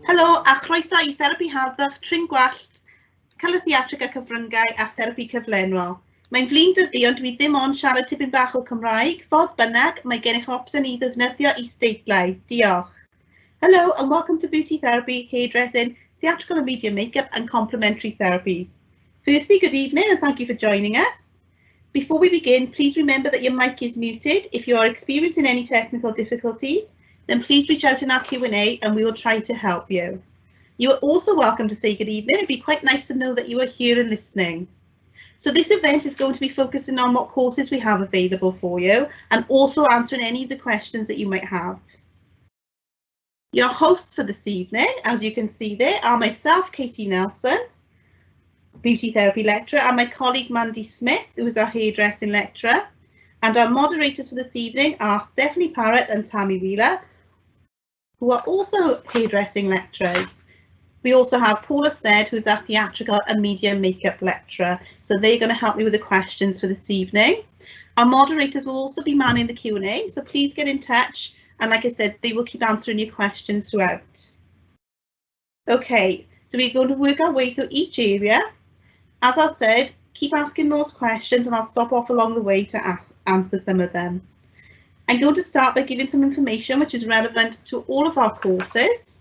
Helo a chroeso I Therapi Harddwch, Trin, Gwallt, cael y Theatrical cyfryngau a Therapi cyflenwol. Mae'n flin dy fi, ond dwi ddim ond siarad tipyn bach o Cymraeg. Fodd bynnag, mae gennych opsiwn I ddefnyddio I steitlau. Diolch. Hello and welcome to Beauty Therapy, Hairdressing, Theatrical and Media Makeup and Complementary Therapies. Firstly, good evening and thank you for joining us. Before we begin, please remember that your mic is muted. If you are experiencing any technical difficulties, then please reach out in our Q&A and we will try to help you. You are also welcome to say good evening. It'd be quite nice to know that you are here and listening. So this event is going to be focusing on what courses we have available for you and also answering any of the questions that you might have. Your hosts for this evening, as you can see there, are myself, Katie Nelson, Beauty Therapy Lecturer, and my colleague Mandy Smith, who is our Hairdressing Lecturer. And our moderators for this evening are Stephanie Parrott and Tammy Wheeler, who are also Hairdressing Lecturers. We also have Paula Stead, who's our Theatrical and Media Makeup Lecturer. So they're going to help me with the questions for this evening. Our moderators will also be manning the Q&A, so please get in touch. And like I said, they will keep answering your questions throughout. Okay, so we're going to work our way through each area. As I said, keep asking those questions and I'll stop off along the way to answer some of them. I'm going to start by giving some information which is relevant to all of our courses.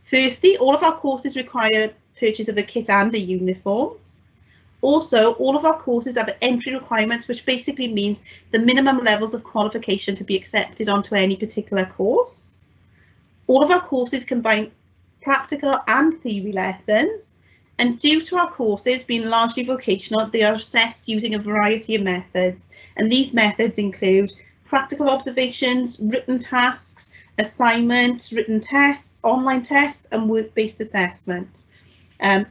Firstly, all of our courses require purchase of a kit and a uniform. Also, all of our courses have entry requirements, which basically means the minimum levels of qualification to be accepted onto any particular course. All of our courses combine practical and theory lessons, and due to our courses being largely vocational, they are assessed using a variety of methods, and these methods include practical observations, written tasks, assignments, written tests, online tests, and work-based assessment.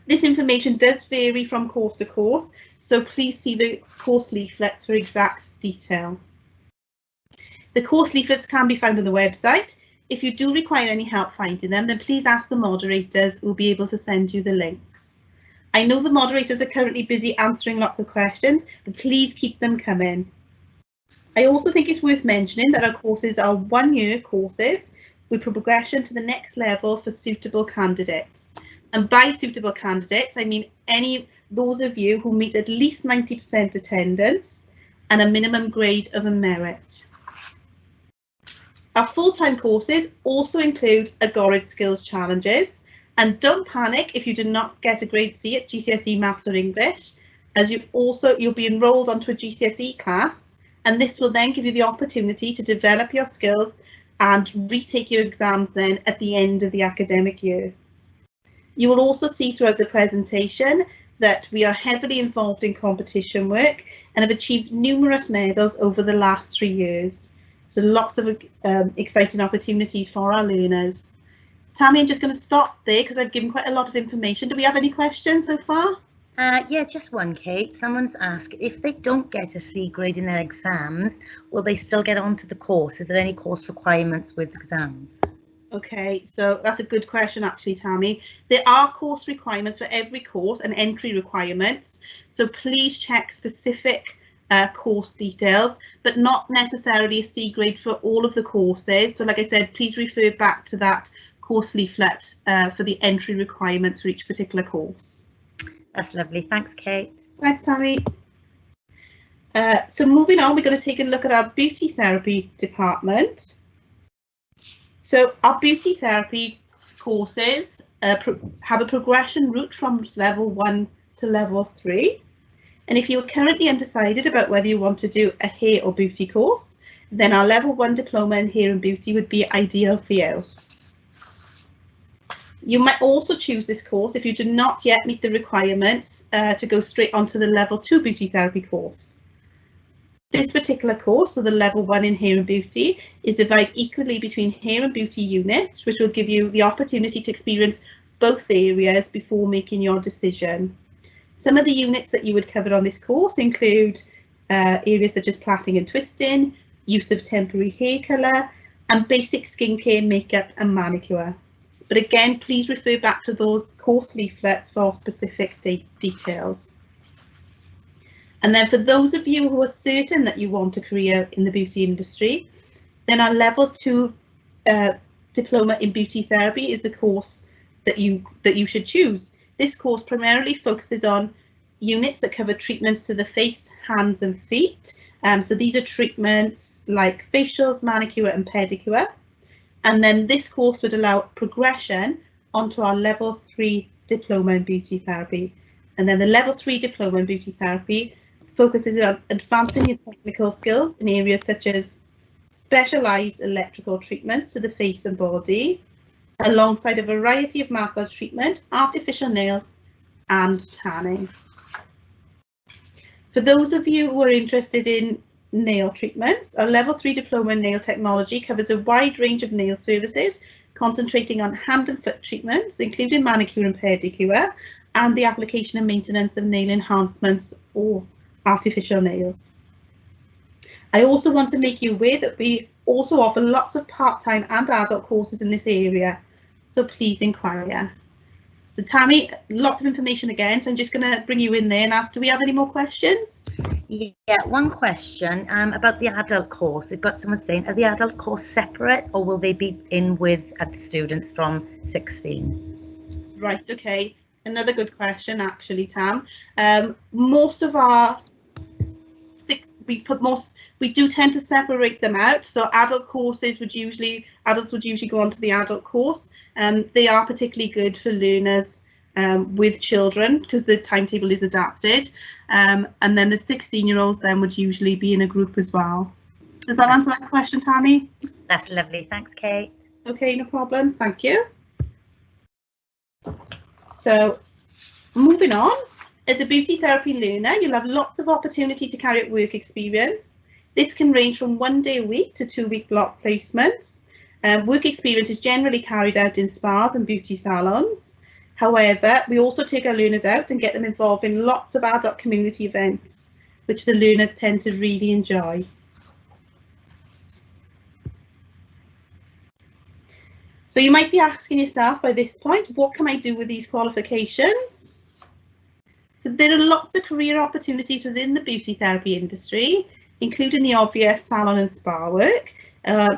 This information does vary from course to course, so please see the course leaflets for exact detail. The course leaflets can be found on the website. If you do require any help finding them, then please ask the moderators who will be able to send you the links. I know the moderators are currently busy answering lots of questions, but please keep them coming. I also think it's worth mentioning that our courses are one-year courses with progression to the next level for suitable candidates. And by suitable candidates, I mean those of you who meet at least 90% attendance and a minimum grade of a merit. Our full-time courses also include Agoric skills challenges, and don't panic if you do not get a grade C at GCSE Maths or English, as you'll be enrolled onto a GCSE class. And this will then give you the opportunity to develop your skills and retake your exams then at the end of the academic year. You will also see throughout the presentation that we are heavily involved in competition work and have achieved numerous medals over the last 3 years. So lots of exciting opportunities for our learners. Tammy, I'm just going to stop there because I've given quite a lot of information. Do we have any questions so far? Yeah, just one, Kate. Someone's asked if they don't get a C grade in their exams, will they still get onto the course? Is there any course requirements with exams? Okay, so that's a good question actually, Tammy. There are course requirements for every course and entry requirements. So please check specific course details, but not necessarily a C grade for all of the courses. So like I said, please refer back to that course leaflet for the entry requirements for each particular course. That's lovely. Thanks, Kate. Thanks, Tammy. So moving on, we're going to take a look at our beauty therapy department. So our beauty therapy courses have a progression route from level 1 to level 3. And if you are currently undecided about whether you want to do a hair or beauty course, then our level 1 diploma in hair and beauty would be ideal for you. You might also choose this course if you do not yet meet the requirements to go straight onto the level 2 beauty therapy course. This particular course, so the level 1 in hair and beauty, is divided equally between hair and beauty units, which will give you the opportunity to experience both areas before making your decision. Some of the units that you would cover on this course include areas such as plaiting and twisting, use of temporary hair colour, and basic skincare, makeup and manicure. But again, please refer back to those course leaflets for specific details. And then for those of you who are certain that you want a career in the beauty industry, then our level 2 diploma in beauty therapy is the course that you should choose. This course primarily focuses on units that cover treatments to the face, hands and feet. So these are treatments like facials, manicure and pedicure. And then this course would allow progression onto our level 3 diploma in beauty therapy. And then the level 3 diploma in beauty therapy focuses on advancing your technical skills in areas such as specialised electrical treatments to the face and body, alongside a variety of massage treatment, artificial nails and tanning. For those of you who are interested in nail treatments, a level 3 diploma in nail technology covers a wide range of nail services, concentrating on hand and foot treatments, including manicure and pedicure, and the application and maintenance of nail enhancements or artificial nails. I also want to make you aware that we also offer lots of part-time and adult courses in this area, so please inquire. So Tammy, lots of information again, so I'm just going to bring you in there and ask, do we have any more questions? Yeah, one question about the adult course. We've got someone saying, are the adult course separate or will they be in with the students from 16? Right, okay. Another good question, actually, Tam. Most of our we do tend to separate them out. So adult courses adults would usually go on to the adult course. They are particularly good for learners with children because the timetable is adapted. And then the 16-year-olds then would usually be in a group as well. Does that answer that question, Tammy? That's lovely. Thanks, Kate. Okay, no problem. Thank you. So moving on, as a beauty therapy learner, you'll have lots of opportunity to carry out work experience. This can range from 1 day a week to 2-week block placements. Work experience is generally carried out in spas and beauty salons. However, we also take our learners out and get them involved in lots of adult community events, which the learners tend to really enjoy. So you might be asking yourself by this point, what can I do with these qualifications? So there are lots of career opportunities within the beauty therapy industry, including the obvious salon and spa work.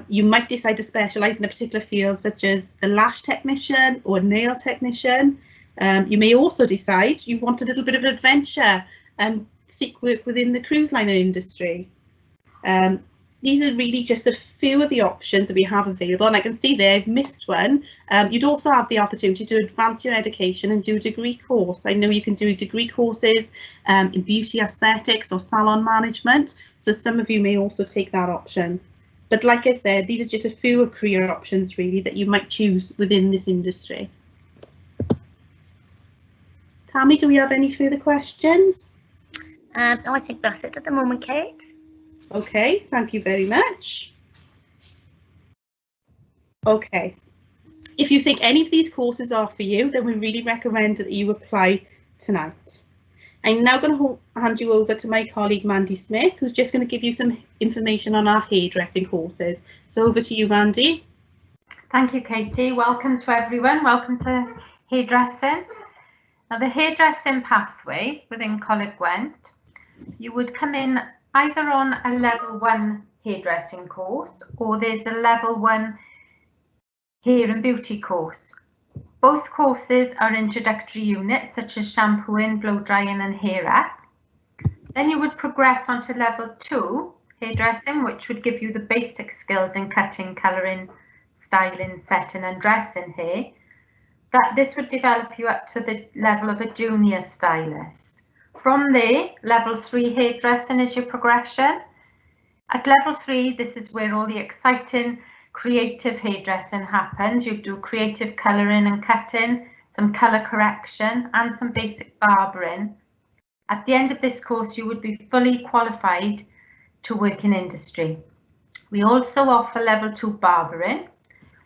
You might decide to specialise in a particular field, such as a lash technician or nail technician. You may also decide you want a little bit of adventure and seek work within the cruise liner industry. These are really just a few of the options that we have available, and I can see there I've missed one. You'd also have the opportunity to advance your education and do a degree course. I know you can do degree courses in beauty aesthetics or salon management, so some of you may also take that option. But like I said, these are just a few career options really that you might choose within this industry. Tammy, do we have any further questions? No, I think that's it at the moment, Kate. Okay, thank you very much. Okay, if you think any of these courses are for you, then we really recommend that you apply tonight. I'm now going to hand you over to my colleague Mandy Smith, who's just going to give you some information on our hairdressing courses. So over to you, Mandy. Thank you, Katie. Welcome to everyone. Welcome to hairdressing. Now, the hairdressing pathway within Coleg Gwent, you would come in either on a level 1 hairdressing course or there's a level 1 hair and beauty course. Both courses are introductory units such as shampooing, blow drying and hair up. Then you would progress onto level 2 hairdressing, which would give you the basic skills in cutting, colouring, styling, setting and dressing hair. This would develop you up to the level of a junior stylist. From there, level 3 hairdressing is your progression. At level 3, this is where all the exciting creative hairdressing happens. You do creative colouring and cutting, some colour correction and some basic barbering. At the end of this course, you would be fully qualified to work in industry. We also offer level 2 barbering,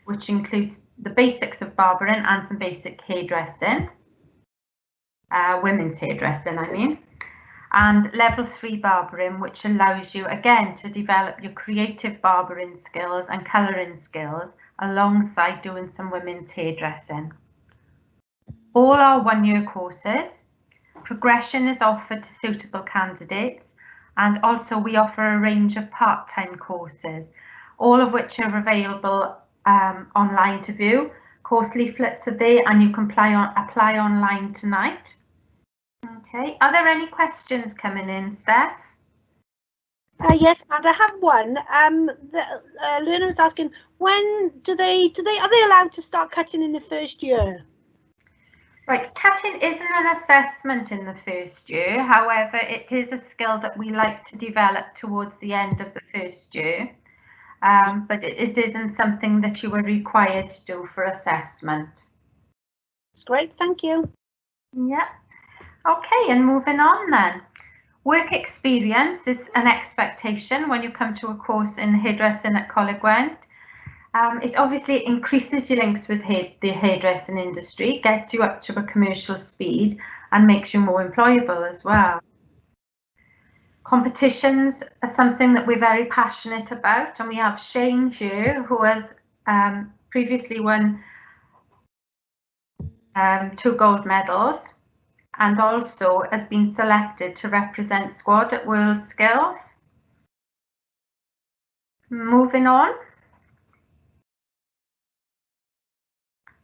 which includes the basics of barbering and some basic hairdressing, women's hairdressing I mean, and level 3 barbering, which allows you again to develop your creative barbering skills and colouring skills alongside doing some women's hairdressing. All are 1-year courses. Progression is offered to suitable candidates, and also we offer a range of part-time courses, all of which are available online to view, course leaflets are there and you can apply online tonight. Okay, are there any questions coming in, Steph? Yes, and I have one. The learner was asking, when are they allowed to start cutting in the first year? Right, cutting isn't an assessment in the first year. However, it is a skill that we like to develop towards the end of the first year. But it isn't something that you are required to do for assessment. That's great, thank you. Yeah. Okay, and moving on then. Work experience is an expectation when you come to a course in hairdressing at Coleg Gwent. It obviously increases your links with the hairdressing industry, gets you up to a commercial speed and makes you more employable as well. Competitions are something that we're very passionate about, and we have Shane here who has previously won 2 gold medals and also has been selected to represent squad at World Skills. Moving on.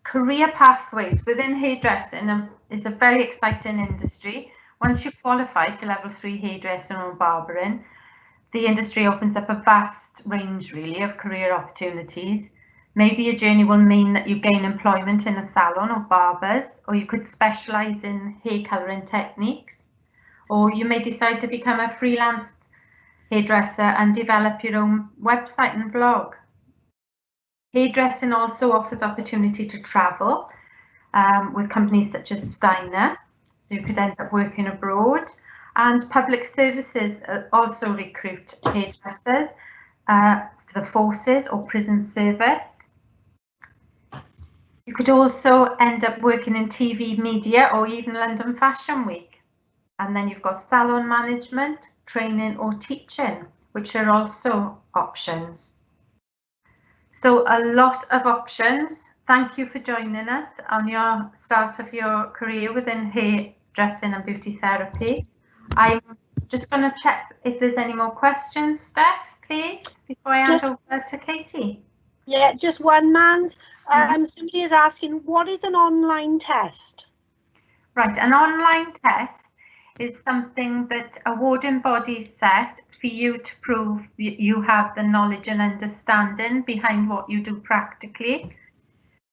Career pathways within hairdressing is a very exciting industry. Once you qualify to level 3 hairdressing or barbering, the industry opens up a vast range really of career opportunities. Maybe your journey will mean that you gain employment in a salon of barbers, or you could specialise in hair colouring techniques, or you may decide to become a freelance hairdresser and develop your own website and blog. Hairdressing also offers opportunity to travel with companies such as Steiner, so you could end up working abroad, and public services also recruit hairdressers for the forces or prison service. You could also end up working in TV media or even London Fashion Week. And then you've got salon management, training or teaching, which are also options. So a lot of options. Thank you for joining us on your start of your career within hairdressing and beauty therapy. I'm just going to check if there's any more questions, Steph, please, before I hand over to Katie. Yeah, just one, man. Somebody is asking, what is an online test? Right, an online test is something that awarding bodies set for you to prove you have the knowledge and understanding behind what you do practically.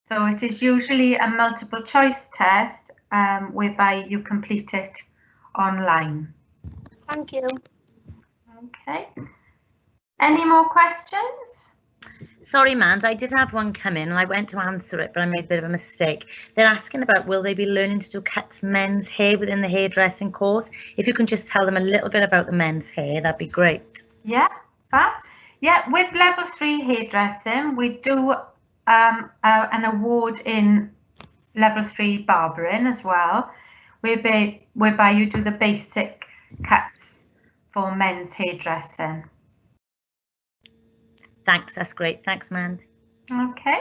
So it is usually a multiple choice test whereby you complete it online. Thank you. Okay. Any more questions? Sorry, Mand, I did have one come in and I went to answer it, but I made a bit of a mistake. They're asking about, will they be learning to do cuts men's hair within the hairdressing course? If you can just tell them a little bit about the men's hair, that'd be great. Yeah, with level 3 hairdressing, we do an award in level 3 barbering as well, whereby you do the basic cuts for men's hairdressing. Thanks, that's great. Thanks, Mand. Okay.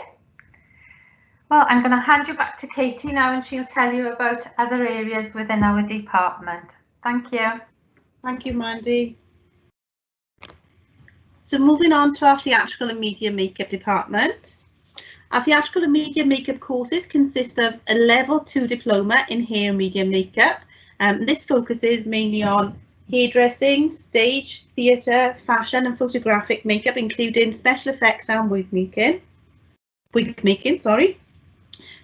Well, I'm going to hand you back to Katie now and she'll tell you about other areas within our department. Thank you. Thank you, Mandy. So moving on to our theatrical and media makeup department. Our theatrical and media makeup courses consist of a level 2 diploma in hair and media makeup. This focuses mainly on hairdressing, stage, theatre, fashion and photographic makeup, including special effects and wig making.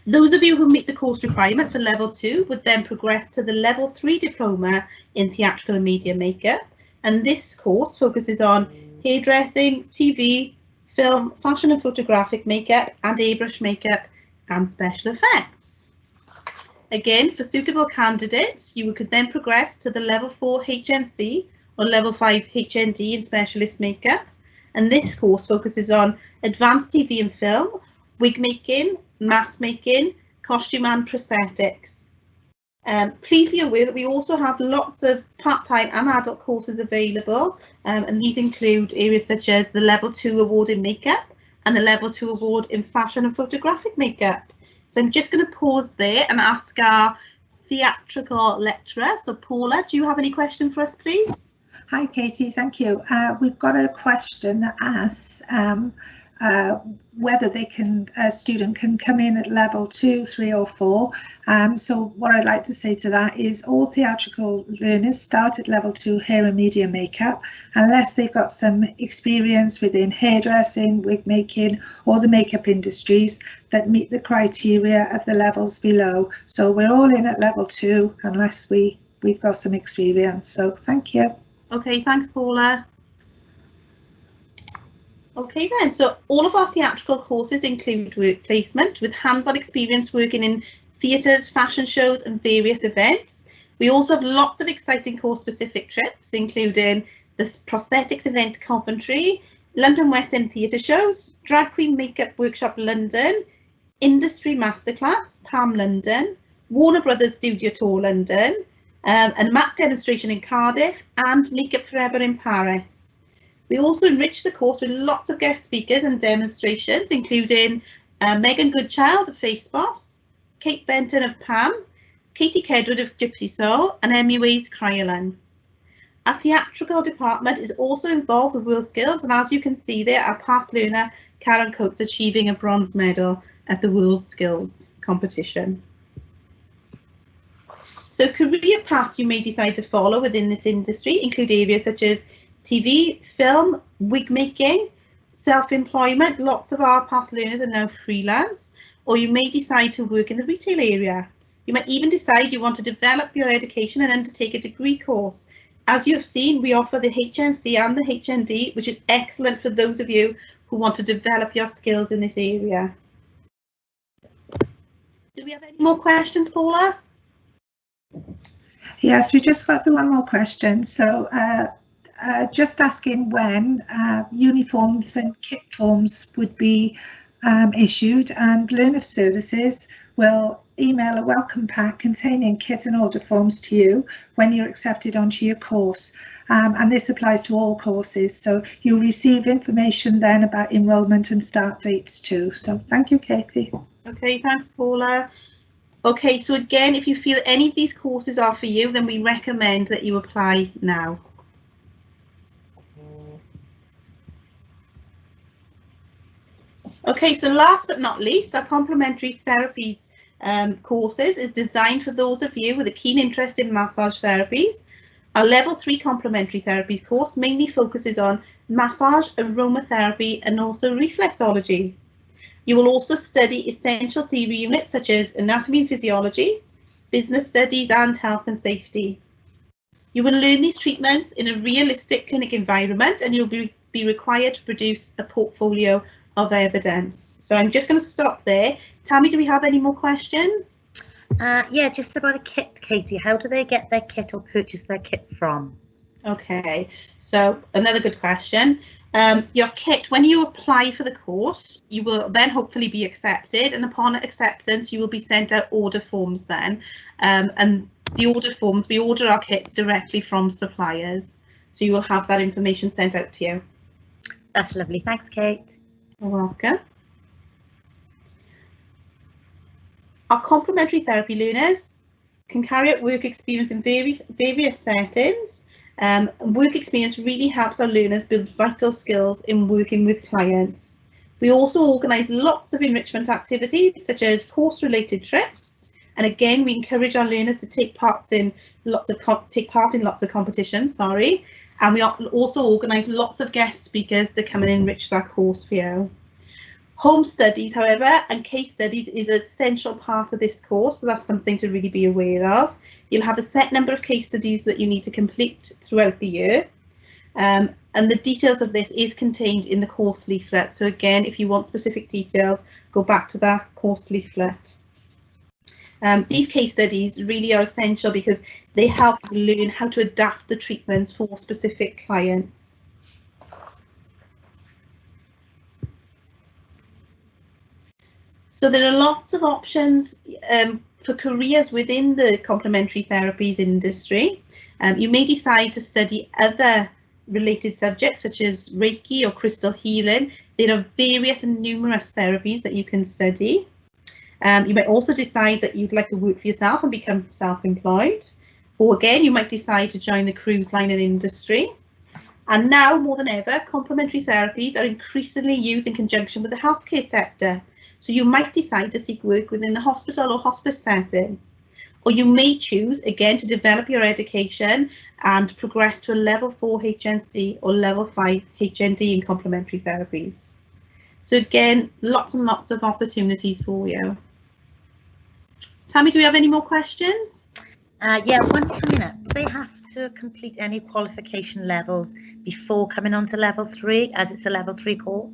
Those of you who meet the course requirements for level 2 would then progress to the level 3 diploma in theatrical and media makeup. And this course focuses on hairdressing, TV, film, fashion and photographic makeup and airbrush makeup and special effects. Again, for suitable candidates, you could then progress to the level 4 HNC or level 5 HND in specialist makeup. And this course focuses on advanced TV and film, wig making, mask making, costume and prosthetics. Please be aware that we also have lots of part-time and adult courses available, and these include areas such as the level 2 award in makeup and the level 2 award in fashion and photographic makeup. So I'm just going to pause there and ask our theatrical lecturer. So Paula, do you have any question for us, please? Hi, Katie. Thank you. We've got a question that asks, whether a student can come in at level 2, 3 or 4. So what I'd like to say to that is all theatrical learners start at level 2 hair and media makeup, unless they've got some experience within hairdressing, wig making or the makeup industries that meet the criteria of the levels below. So we're all in at level 2 unless we've got some experience. So thank you. Okay, thanks Paula. Okay then, so all of our theatrical courses include work placement with hands-on experience working in theatres, fashion shows and various events. We also have lots of exciting course-specific trips, including the Prosthetics event Coventry, London West End Theatre shows, Drag Queen Makeup Workshop London, Industry Masterclass, PAM London, Warner Brothers Studio Tour London, and MAC demonstration in Cardiff and Makeup Forever in Paris. We also enrich the course with lots of guest speakers and demonstrations, including Megan Goodchild of Face Boss, Kate Benton of PAM, Katie Kedwood of Gypsy Soul, and Emmy Ways Cryolan. Our theatrical department is also involved with World Skills, and as you can see there, our past learner Karen Coates achieving a bronze medal at the World Skills competition. So career paths you may decide to follow within this industry include areas such as TV, film, wig making, self-employment. Lots of our past learners are now freelance, or you may decide to work in the retail area. You might even decide you want to develop your education and undertake a degree course. As you have seen, we offer the HNC and the HND, which is excellent for those of you who want to develop your skills in this area. Do we have any more questions, Paula? Yes, we just got the one more question. So just asking when uniforms and kit forms would be issued, and Learner Services will email a welcome pack containing kit and order forms to you when you're accepted onto your course. And this applies to all courses, so you'll receive information then about enrolment and start dates too. So thank you, Katie. Okay, thanks Paula. Okay, so again, if you feel any of these courses are for you, then we recommend that you apply now. Okay, so last but not least, our complementary therapies courses is designed for those of you with a keen interest in massage therapies. Our level 3 complementary therapies course mainly focuses on massage, aromatherapy and also reflexology. You will also study essential theory units such as anatomy and physiology, business studies and health and safety. You will learn these treatments in a realistic clinic environment, and you'll be required to produce a portfolio of evidence. So I'm just going to stop there. Tammy, do we have any more questions? Yeah, just about a kit, Katie. How do they get their kit or purchase their kit from? Okay, so another good question. Your kit, when you apply for the course, you will then hopefully be accepted, and upon acceptance you will be sent out order forms then, and the order forms, we order our kits directly from suppliers, so you will have that information sent out to you. That's lovely, thanks Kate. You're welcome. Our complementary therapy learners can carry out work experience in various settings. Work experience really helps our learners build vital skills in working with clients. We also organise lots of enrichment activities such as course related trips, and again we encourage our learners to take part in lots of competitions, and we also organise lots of guest speakers to come and enrich that course for you. Home studies, however, and case studies is an essential part of this course, so that's something to really be aware of. You'll have a set number of case studies that you need to complete throughout the year, and the details of this is contained in the course leaflet. So again, if you want specific details, go back to that course leaflet. These case studies really are essential because they help you learn how to adapt the treatments for specific clients. So there are lots of options for careers within the complementary therapies industry. You may decide to study other related subjects such as Reiki or crystal healing. There are various and numerous therapies that you can study. You might also decide that you'd like to work for yourself and become self-employed. Or again, you might decide to join the cruise line and industry. And now more than ever, complementary therapies are increasingly used in conjunction with the healthcare sector. So you might decide to seek work within the hospital or hospice setting. Or you may choose, again, to develop your education and progress to a level 4 HNC or level 5 HND in complementary therapies. So again, lots and lots of opportunities for you. Tammy, do we have any more questions? Yeah, one coming up. Do they have to complete any qualification levels before coming on to level 3, as it's a level 3 course?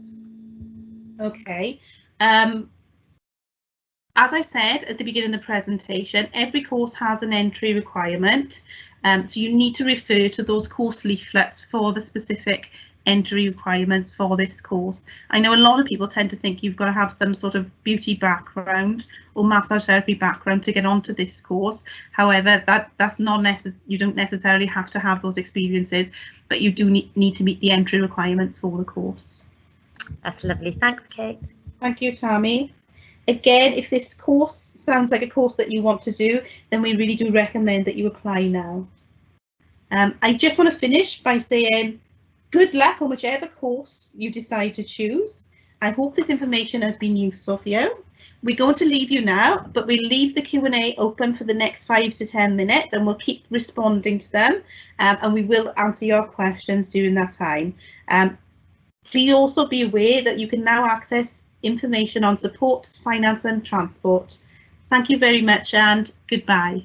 Okay. As I said at the beginning of the presentation, every course has an entry requirement. So you need to refer to those course leaflets for the specific entry requirements for this course. I know a lot of people tend to think you've got to have some sort of beauty background or massage therapy background to get onto this course. However, that's not necessary. You don't necessarily have to have those experiences, but you do need to meet the entry requirements for the course. That's lovely. Thanks, Kate. Thank you, Tammy. Again, if this course sounds like a course that you want to do, then we really do recommend that you apply now. I just want to finish by saying good luck on whichever course you decide to choose. I hope this information has been useful for you. We're going to leave you now, but we'll leave the Q&A open for the next 5 to 10 minutes and we'll keep responding to them, and we will answer your questions during that time. Please also be aware that you can now access information on support, finance and transport. Thank you very much and goodbye.